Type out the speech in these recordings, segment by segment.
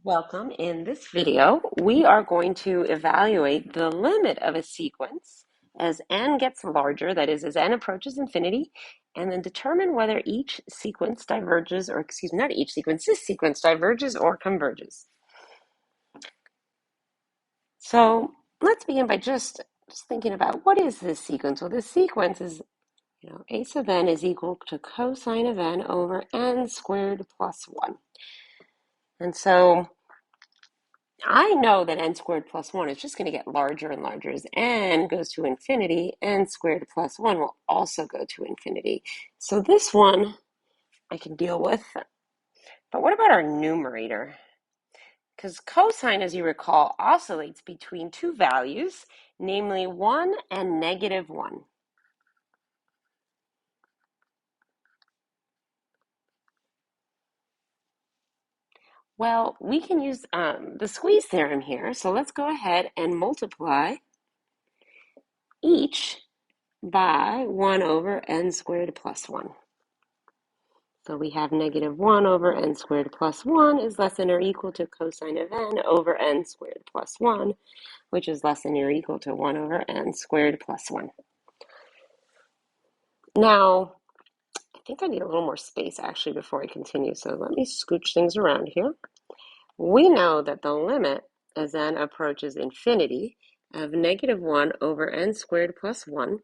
Welcome. In this video, we are going to evaluate the limit of a sequence as n gets larger, that is, as n approaches infinity, and then determine whether each sequence diverges, or excuse me, not each sequence, this sequence diverges or converges. So let's begin by just thinking about what is this sequence? Well, this sequence is, a sub n is equal to cosine of n over n squared plus 1. And so I know that n squared plus 1 is just going to get larger and larger. As n goes to infinity, n squared plus 1 will also go to infinity. So this one I can deal with. But what about our numerator? Because cosine, as you recall, oscillates between two values, namely 1 and negative 1. Well, we can use the squeeze theorem here. So let's go ahead and multiply each by 1 over n squared plus 1. So we have negative 1 over n squared plus 1 is less than or equal to cosine of n over n squared plus 1, which is less than or equal to 1 over n squared plus 1. Now, I think I need a little more space actually before I continue, so let me scooch things around here. We know that the limit as n approaches infinity of negative 1 over n squared plus 1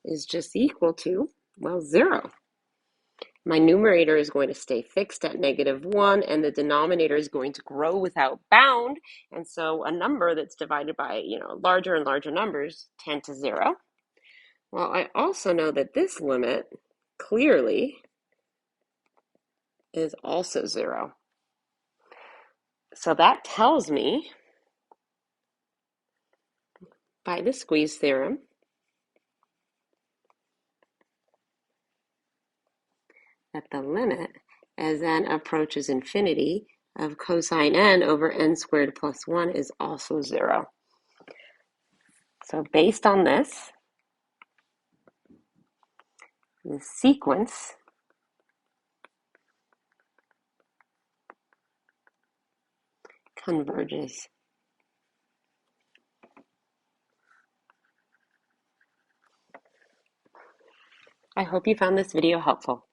is just equal to, well, 0. My numerator is going to stay fixed at negative 1, and the denominator is going to grow without bound. And so a number that's divided by, larger and larger numbers tend to 0. Well, I also know that this limit clearly is also 0. So that tells me, by the squeeze theorem, that the limit as n approaches infinity of cosine n over n squared plus 1 is also 0. So based on this, the sequence converges. I hope you found this video helpful.